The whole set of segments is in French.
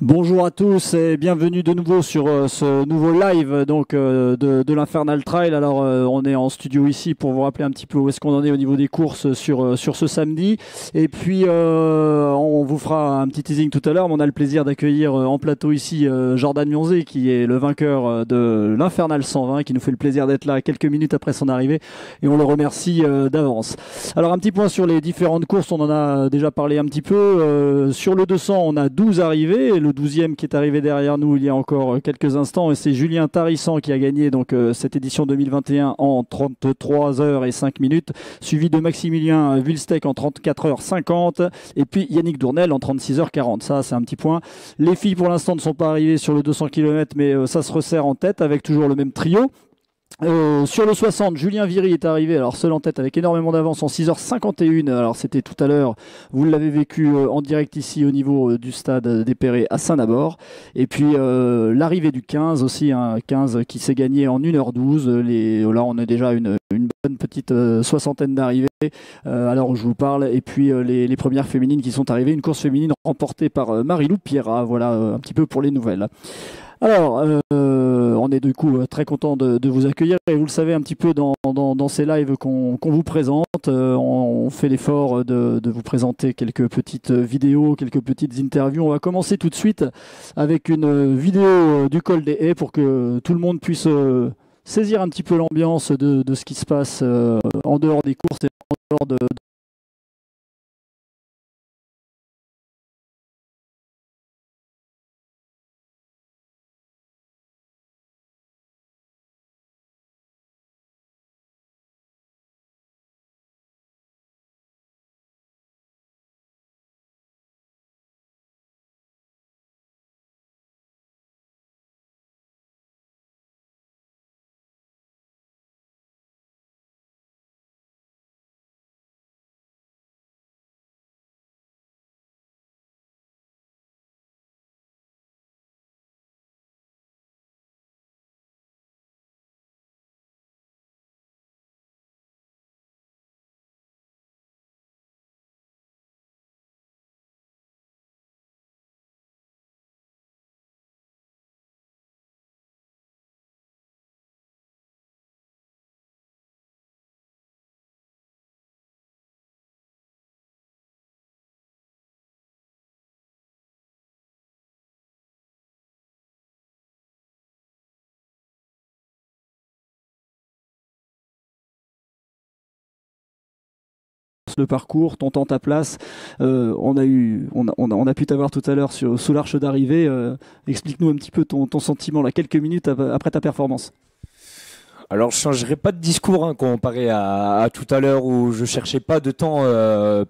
Bonjour à tous et bienvenue de nouveau sur ce nouveau live de l'Infernal Trail. Alors on est en studio ici pour vous rappeler un petit peu où est-ce qu'on en est au niveau des courses sur ce samedi. Et puis on vous fera un petit teasing tout à l'heure, mais on a le plaisir d'accueillir en plateau ici Jordan Mionzé qui est le vainqueur de l'Infernal 120, qui nous fait le plaisir d'être là quelques minutes après son arrivée et on le remercie d'avance. Alors un petit point sur les différentes courses, on en a déjà parlé un petit peu. Sur le 200 on a 12 arrivées et le 12e qui est arrivé derrière nous il y a encore quelques instants, et c'est Julien Tarissan qui a gagné cette édition 2021 en 33 heures et 5 minutes, suivi de Maximilien Vilstec en 34 heures 50 et puis Yannick Dournel en 36 heures 40. Ça c'est un petit point. Les filles pour l'instant ne sont pas arrivées sur le 200 km, mais ça se resserre en tête avec toujours le même trio. Sur le 60, Julien Viry est arrivé, alors seul en tête avec énormément d'avance en 6h51. Alors c'était tout à l'heure, vous l'avez vécu en direct ici au niveau du stade des Perrets à Saint-Nabord. Et puis l'arrivée du 15 aussi, un 15 qui s'est gagné en 1h12. Là on a déjà une bonne petite soixantaine d'arrivées à l'heure où je vous parle. Et puis les premières féminines qui sont arrivées, une course féminine remportée par Marie-Lou Pierrat. Voilà un petit peu pour les nouvelles. Alors, on est du coup très content de vous accueillir, et vous le savez un petit peu dans ces lives qu'on vous présente, on fait l'effort de vous présenter quelques petites vidéos, quelques petites interviews. On va commencer tout de suite avec une vidéo du col des Haies pour que tout le monde puisse saisir un petit peu l'ambiance de ce qui se passe en dehors des courses et en dehors de le parcours, ton temps, ta place. On a pu t'avoir tout à l'heure sous l'arche d'arrivée. Explique-nous un petit peu ton sentiment là, quelques minutes après ta performance. Alors je changerai pas de discours comparé à tout à l'heure où je cherchais pas de temps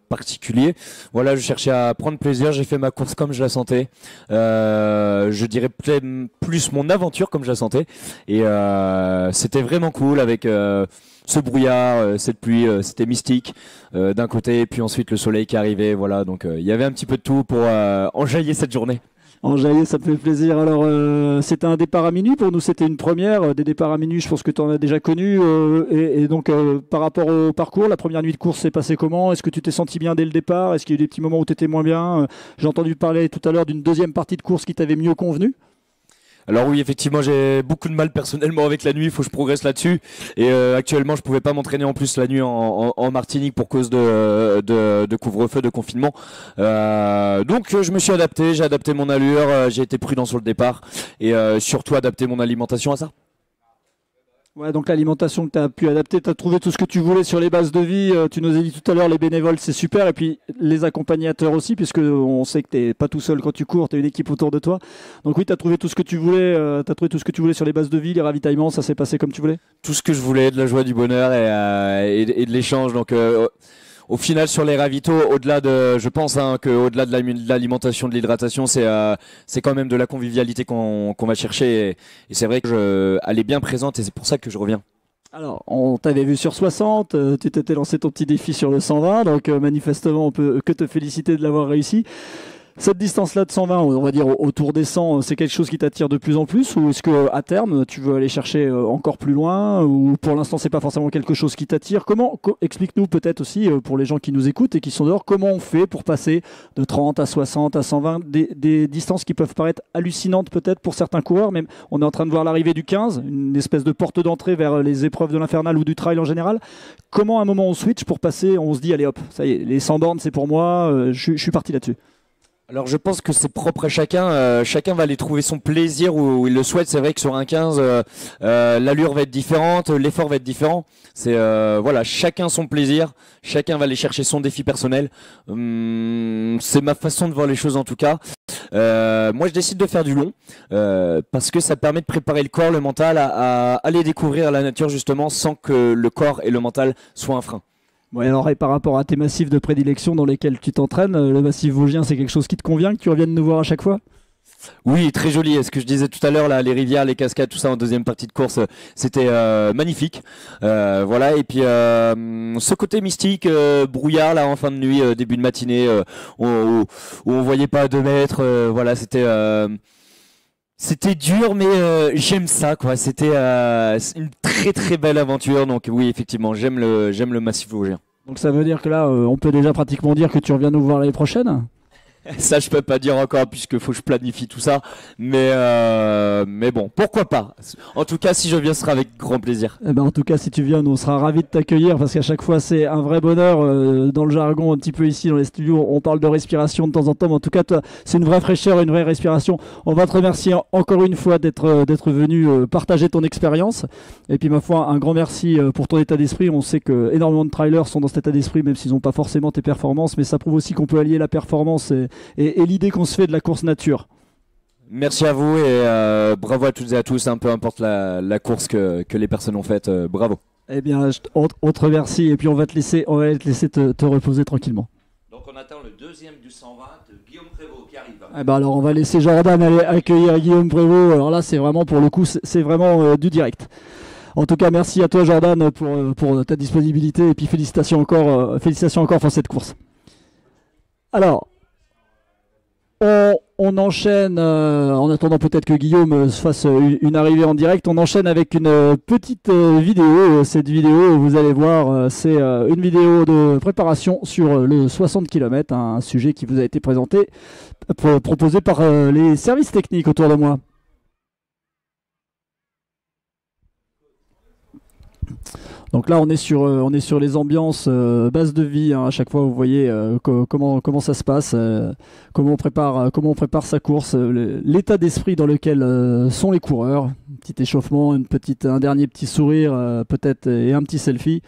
particulier. Voilà, je cherchais à prendre plaisir, j'ai fait ma course comme je la sentais. Je dirais plus mon aventure comme je la sentais. Et c'était vraiment cool avec ce brouillard, cette pluie, c'était mystique d'un côté, et puis ensuite le soleil qui arrivait. Voilà, donc il y avait un petit peu de tout pour enjailler cette journée. Enjaillé, ça me fait plaisir. Alors, c'était un départ à minuit. Pour nous, c'était une première. Des départs à minuit, je pense que tu en as déjà connu. Et donc, par rapport au parcours, la première nuit de course s'est passée comment? Est-ce que tu t'es senti bien dès le départ? Est-ce qu'il y a eu des petits moments où tu étais moins bien? J'ai entendu parler tout à l'heure d'une deuxième partie de course qui t'avait mieux convenu. Alors oui, effectivement, j'ai beaucoup de mal personnellement avec la nuit, il faut que je progresse là-dessus. Et actuellement, je pouvais pas m'entraîner en plus la nuit en Martinique pour cause de couvre-feu, de confinement. Donc je me suis adapté, j'ai adapté mon allure, j'ai été prudent sur le départ et surtout adapté mon alimentation à ça. Ouais, donc l'alimentation que tu as pu adapter, tu as trouvé tout ce que tu voulais sur les bases de vie. Tu nous as dit tout à l'heure, les bénévoles, c'est super. Et puis les accompagnateurs aussi, puisque on sait que tu n'es pas tout seul quand tu cours, tu as une équipe autour de toi. Donc oui, tu as trouvé tout ce que tu voulais. Tu as trouvé tout ce que tu voulais sur les bases de vie, les ravitaillements, ça s'est passé comme tu voulais? Tout ce que je voulais, de la joie, du bonheur et de l'échange. Donc au final, sur les ravitaux, au-delà de, je pense qu'au-delà de l'alimentation, de l'hydratation, c'est quand même de la convivialité qu'on va chercher. Et c'est vrai que elle est bien présente et c'est pour ça que je reviens. Alors, on t'avait vu sur 60, tu t'étais lancé ton petit défi sur le 120, donc manifestement, on peut que te féliciter de l'avoir réussi. Cette distance-là de 120, on va dire autour des 100, c'est quelque chose qui t'attire de plus en plus, ou est-ce que à terme tu veux aller chercher encore plus loin, ou pour l'instant c'est pas forcément quelque chose qui t'attire? Explique-nous peut-être aussi pour les gens qui nous écoutent et qui sont dehors, comment on fait pour passer de 30 à 60 à 120, des distances qui peuvent paraître hallucinantes peut-être pour certains coureurs. Même on est en train de voir l'arrivée du 15, une espèce de porte d'entrée vers les épreuves de l'Infernal ou du trail en général. Comment à un moment on switch pour passer, on se dit allez hop, ça y est, les 100 bornes c'est pour moi, je suis parti là-dessus? Alors je pense que c'est propre à chacun, chacun va aller trouver son plaisir où il le souhaite. C'est vrai que sur un 15, l'allure va être différente, l'effort va être différent. C'est voilà, chacun son plaisir, chacun va aller chercher son défi personnel. C'est ma façon de voir les choses en tout cas. Moi je décide de faire du long parce que ça permet de préparer le corps, le mental à aller découvrir la nature justement sans que le corps et le mental soient un frein. Ouais, alors, et par rapport à tes massifs de prédilection dans lesquels tu t'entraînes, le massif vosgien, c'est quelque chose qui te convient, que tu reviennes nous voir à chaque fois? Oui, très joli. Ce que je disais tout à l'heure, là, les rivières, les cascades, tout ça en deuxième partie de course, c'était magnifique. Voilà. Et puis ce côté mystique, brouillard là en fin de nuit, début de matinée, où on voyait pas à 2 mètres. Voilà, c'était dur, mais j'aime ça, quoi. C'était une très très belle aventure. Donc oui, effectivement, j'aime le massif vosgien. Donc ça veut dire que là, on peut déjà pratiquement dire que tu reviens nous voir l'année prochaine? Ça, je peux pas dire encore puisque faut que je planifie tout ça. Mais bon, pourquoi pas. En tout cas, si je viens, ce sera avec grand plaisir. Eh ben, en tout cas, si tu viens, nous, on sera ravis de t'accueillir parce qu'à chaque fois, c'est un vrai bonheur. Dans le jargon, un petit peu ici, dans les studios, on parle de respiration de temps en temps. Mais en tout cas, toi, c'est une vraie fraîcheur, une vraie respiration. On va te remercier encore une fois d'être venu partager ton expérience. Et puis, ma foi, un grand merci pour ton état d'esprit. On sait que énormément de trailers sont dans cet état d'esprit, même s'ils n'ont pas forcément tes performances. Mais ça prouve aussi qu'on peut allier la performance et l'idée qu'on se fait de la course nature. Merci à vous et bravo à toutes et à tous, peu importe la course que les personnes ont faite, bravo. Eh bien, on te remercie et puis on va te laisser te reposer tranquillement. Donc on attend le deuxième du 120, Guillaume Prévost qui arrive. Eh ben alors on va laisser Jordan aller accueillir Guillaume Prévost. Alors là c'est vraiment pour le coup, c'est vraiment du direct. En tout cas, merci à toi Jordan pour ta disponibilité et puis félicitations encore pour cette course. Alors, on enchaîne, en attendant peut-être que Guillaume fasse une arrivée en direct, on enchaîne avec une petite vidéo. Cette vidéo, vous allez voir, c'est une vidéo de préparation sur le 60 km, un sujet qui vous a été proposé par les services techniques autour de moi. Donc là, on est sur les ambiances base de vie. Hein. À chaque fois, vous voyez comment ça se passe, comment on prépare sa course, l'état d'esprit dans lequel sont les coureurs. Un petit échauffement, un dernier petit sourire peut-être et un petit selfie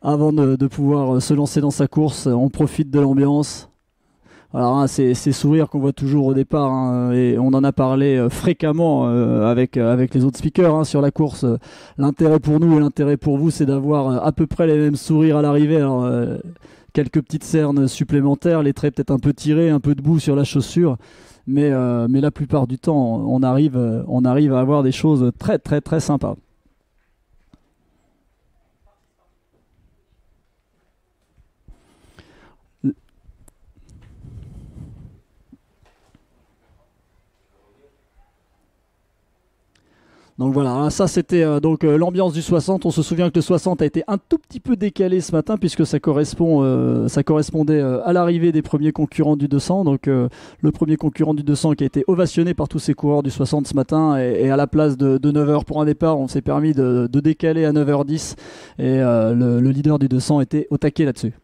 avant de pouvoir se lancer dans sa course. On profite de l'ambiance. Alors hein, ces sourires qu'on voit toujours au départ, hein, et on en a parlé fréquemment avec les autres speakers hein, sur la course. L'intérêt pour nous et l'intérêt pour vous, c'est d'avoir à peu près les mêmes sourires à l'arrivée. Alors quelques petites cernes supplémentaires, les traits peut-être un peu tirés, un peu de boue sur la chaussure, mais la plupart du temps, on arrive à avoir des choses très très très sympas. Donc voilà, ça c'était l'ambiance du 60. On se souvient que le 60 a été un tout petit peu décalé ce matin puisque ça correspondait à l'arrivée des premiers concurrents du 200. Donc le premier concurrent du 200 qui a été ovationné par tous ces coureurs du 60 ce matin et à la place de 9h pour un départ, on s'est permis de décaler à 9h10 et le leader du 200 était au taquet là-dessus.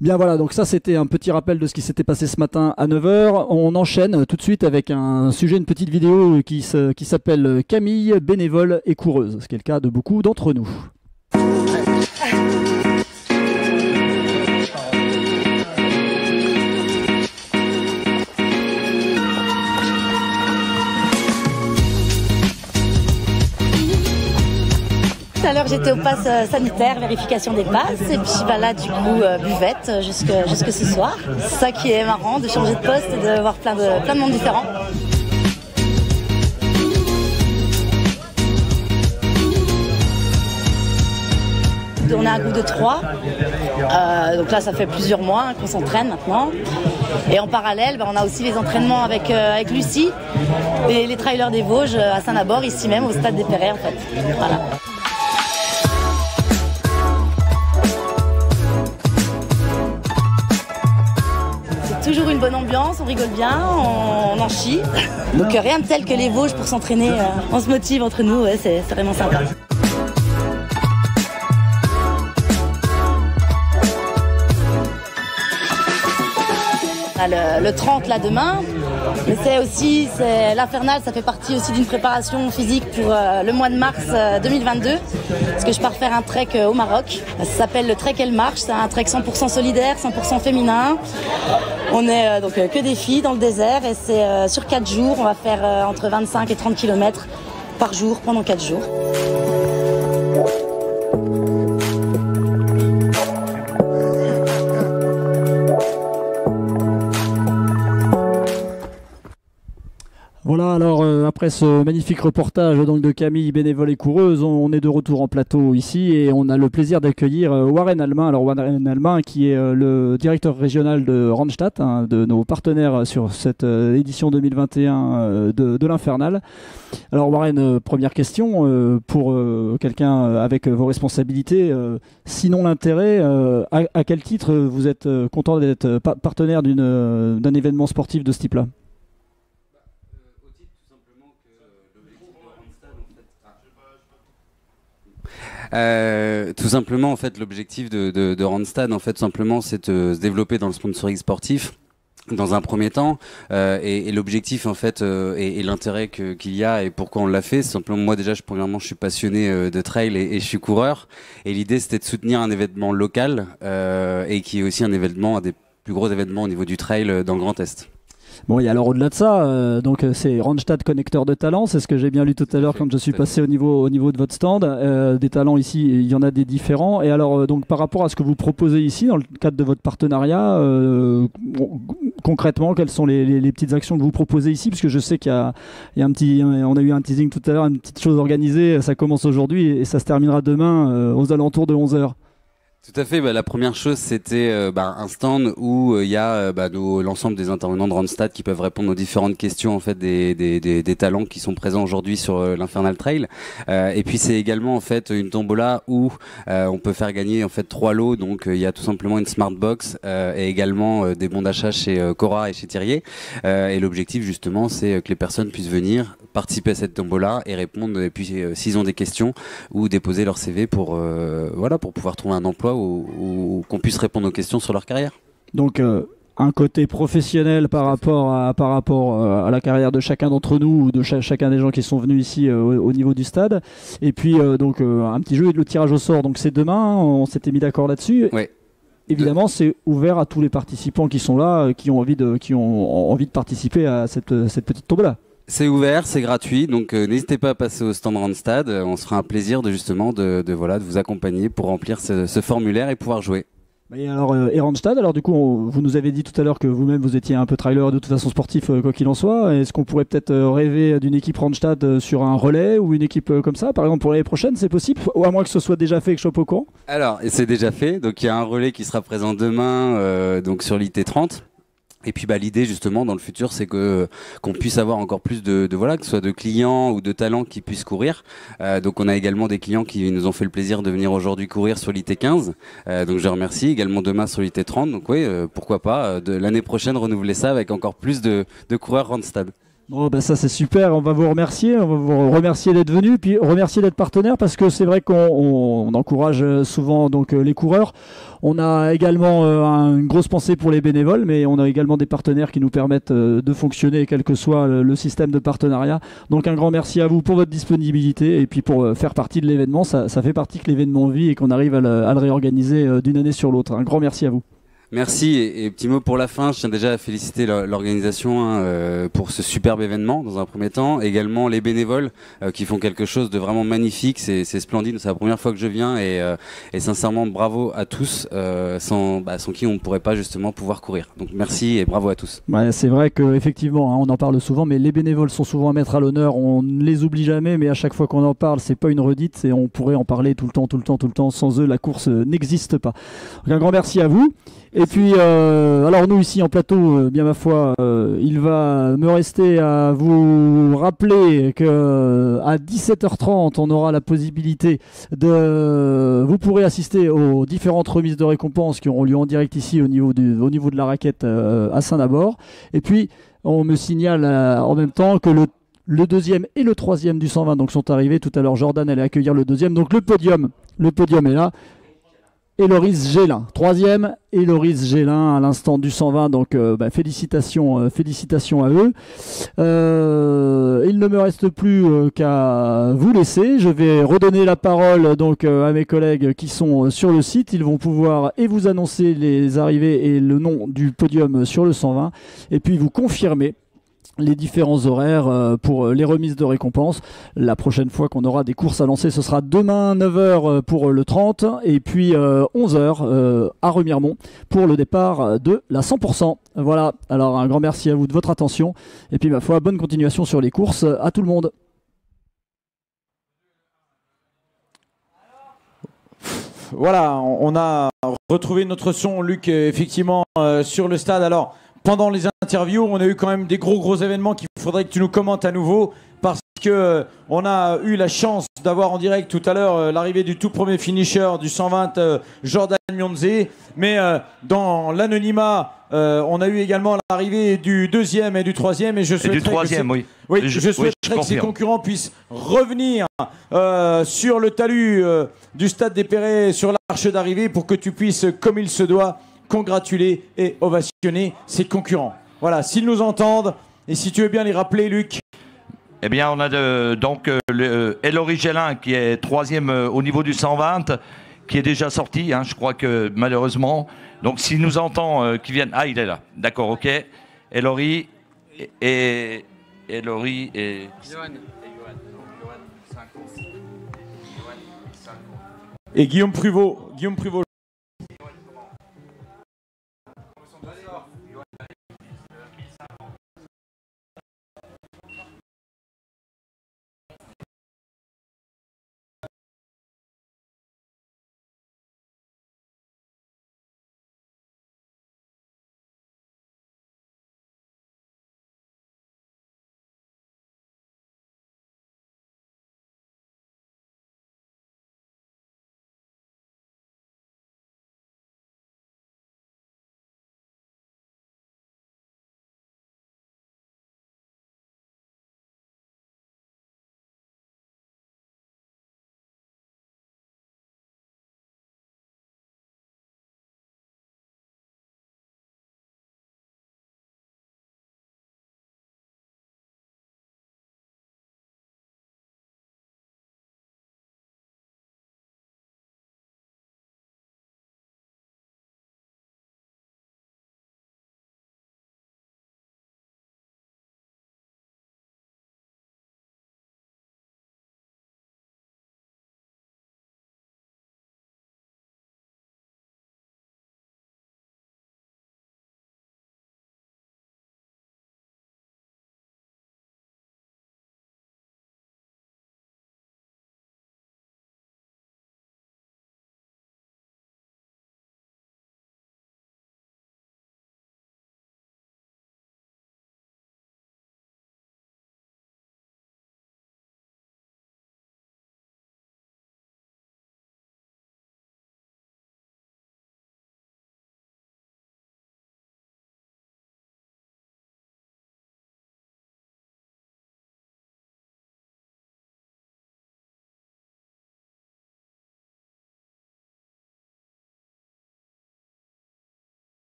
Bien voilà, donc ça c'était un petit rappel de ce qui s'était passé ce matin à 9h. On enchaîne tout de suite avec un sujet, une petite vidéo qui s'appelle Camille, bénévole et coureuse, ce qui est le cas de beaucoup d'entre nous. Tout à l'heure j'étais au pass sanitaire, vérification des passes et puis bah là du coup buvette jusque ce soir. C'est ça qui est marrant de changer de poste et de voir plein de monde différents. on est un groupe de 3. Donc là, ça fait plusieurs mois qu'on s'entraîne maintenant. Et en parallèle, on a aussi les entraînements avec Lucie, les trailers des Vosges à Saint-Nabord, ici même au stade des Perrets en fait. Voilà. Toujours une bonne ambiance, on rigole bien, on en chie. Donc rien de tel que les Vosges pour s'entraîner, on se motive entre nous, ouais, c'est vraiment sympa. On a le 30 là demain, mais c'est l'Infernal, ça fait partie aussi d'une préparation physique pour le mois de mars 2022, parce que je pars faire un trek au Maroc. Ça s'appelle le Trek Elle Marche, c'est un trek 100% solidaire, 100% féminin. On est donc que des filles dans le désert et c'est sur 4 jours, on va faire entre 25 et 30 km par jour pendant 4 jours. Voilà, alors après ce magnifique reportage donc, de Camille, bénévole et coureuse, on est de retour en plateau ici et on a le plaisir d'accueillir Warren Almain. Alors Warren Almain qui est le directeur régional de Randstad, de nos partenaires sur cette édition 2021 de l'Infernal. Alors Warren, première question pour quelqu'un avec vos responsabilités. Sinon l'intérêt, à quel titre vous êtes content d'être partenaire d'un événement sportif de ce type-là ? Tout simplement, en fait, l'objectif de Randstad, en fait, simplement, c'est de se développer dans le sponsoring sportif. Dans un premier temps, et l'objectif en fait et l'intérêt qu'il y a et pourquoi on l'a fait, c'est simplement moi déjà premièrement je suis passionné de trail et je suis coureur et l'idée c'était de soutenir un événement local et qui est aussi un des plus gros événements au niveau du trail dans le Grand Est. Bon, et alors au-delà de ça, donc c'est Randstad connecteur de talents, c'est ce que j'ai bien lu tout à l'heure quand je suis passé au niveau de votre stand. Des talents ici, il y en a des différents. Et alors donc par rapport à ce que vous proposez ici dans le cadre de votre partenariat, concrètement, quelles sont les petites actions que vous proposez ici? Parce que je sais qu'il y a on a eu un teasing tout à l'heure, une petite chose organisée. Ça commence aujourd'hui et ça se terminera demain aux alentours de 11h. Tout à fait. La première chose, c'était un stand où il y a l'ensemble des intervenants de Randstad qui peuvent répondre aux différentes questions en fait des talents qui sont présents aujourd'hui sur l'Infernal Trail. Et puis c'est également en fait une tombola où on peut faire gagner en fait 3 lots. Donc il y a tout simplement une smart box et également des bons d'achat chez Cora et chez Thierry. Et l'objectif justement, c'est que les personnes puissent venir participer à cette tombola et répondre. Et puis s'ils ont des questions ou déposer leur CV pour pouvoir trouver un emploi ou qu'on puisse répondre aux questions sur leur carrière. Donc un côté professionnel par rapport à la carrière de chacun d'entre nous ou de chacun des gens qui sont venus ici au niveau du stade. Et puis un petit jeu et le tirage au sort. Donc c'est demain, on s'était mis d'accord là-dessus. Ouais. Évidemment, c'est ouvert à tous les participants qui sont là, qui ont envie de participer à cette petite tombola. C'est ouvert, c'est gratuit, donc n'hésitez pas à passer au stand Randstad. On se fera un plaisir de vous accompagner pour remplir ce formulaire et pouvoir jouer. Et alors, Randstad, alors du coup, vous nous avez dit tout à l'heure que vous-même vous étiez un peu trailer de toute façon sportif, quoi qu'il en soit. Est-ce qu'on pourrait peut-être rêver d'une équipe Randstad sur un relais ou une équipe comme ça, par exemple pour l'année prochaine, c'est possible? Ou à moins que ce soit déjà fait et que je sois pas au courant? Alors, c'est déjà fait, donc il y a un relais qui sera présent demain donc sur l'IT30. Et puis l'idée justement dans le futur c'est qu'on puisse avoir encore plus que ce soit de clients ou de talents qui puissent courir. Donc on a également des clients qui nous ont fait le plaisir de venir aujourd'hui courir sur l'IT15. Donc je remercie également demain sur l'IT30. Donc oui, pourquoi pas de l'année prochaine renouveler ça avec encore plus de coureurs Randstad. Bon, ça c'est super, on va vous remercier d'être venu, puis remercier d'être partenaire parce que c'est vrai qu'on encourage souvent donc les coureurs. On a également une grosse pensée pour les bénévoles, mais on a également des partenaires qui nous permettent de fonctionner quel que soit le système de partenariat. Donc un grand merci à vous pour votre disponibilité et puis pour faire partie de l'événement. Ça fait partie que l'événement vit et qu'on arrive à le réorganiser d'une année sur l'autre. Un grand merci à vous. Merci et petit mot pour la fin. Je tiens déjà à féliciter l'organisation pour ce superbe événement dans un premier temps. Également les bénévoles qui font quelque chose de vraiment magnifique. C'est splendide. C'est la première fois que je viens et sincèrement bravo à tous. Sans qui on ne pourrait pas justement pouvoir courir. Donc merci et bravo à tous. Ouais, c'est vrai qu'effectivement, on en parle souvent, mais les bénévoles sont souvent à mettre à l'honneur. On ne les oublie jamais, mais à chaque fois qu'on en parle, c'est pas une redite et on pourrait en parler tout le temps. Sans eux, la course n'existe pas. Donc, un grand merci à vous. Et puis, alors nous ici en plateau, bien ma foi, il va me rester à vous rappeler que à 17h30, on aura la possibilité vous pourrez assister aux différentes remises de récompenses qui auront lieu en direct ici au niveau de la raquette à Saint-Nabord. Et puis, on me signale en même temps que le deuxième et le troisième du 120 donc sont arrivés. Tout à l'heure, Jordan allait accueillir le deuxième. Donc le podium est là. Héloïse Gélin, troisième, Héloïse Gélin à l'instant du 120, donc félicitations à eux. Il ne me reste plus qu'à vous laisser. Je vais redonner la parole donc à mes collègues qui sont sur le site. Ils vont pouvoir vous annoncer les arrivées et le nom du podium sur le 120 et puis vous confirmer les différents horaires pour les remises de récompenses. La prochaine fois qu'on aura des courses à lancer, ce sera demain 9h pour le 30 et puis 11h à Remiremont pour le départ de la 100%. Voilà, alors un grand merci à vous de votre attention et puis ma foi, bonne continuation sur les courses à tout le monde. Voilà, on a retrouvé notre son, Luc, effectivement, sur le stade. Alors, pendant les interviews, on a eu quand même des gros événements qu'il faudrait que tu nous commentes à nouveau parce que on a eu la chance d'avoir en direct tout à l'heure l'arrivée du tout premier finisher du 120 Jordan Mionze, mais dans l'anonymat on a eu également l'arrivée du deuxième et du troisième et je souhaiterais du troisième, je souhaiterais que ces concurrents puissent revenir sur le talus du stade des Perrets sur l'arche d'arrivée pour que tu puisses, comme il se doit, congratuler et ovationner ses concurrents. Voilà, s'ils nous entendent, et si tu veux bien les rappeler, Luc. Eh bien, on a donc Héloïse Gélin qui est troisième au niveau du 120, qui est déjà sorti, je crois que malheureusement. Donc, s'il nous entend, qu'il vienne... Ah, il est là. D'accord, ok. Héloïse et... Et Guillaume Pruvot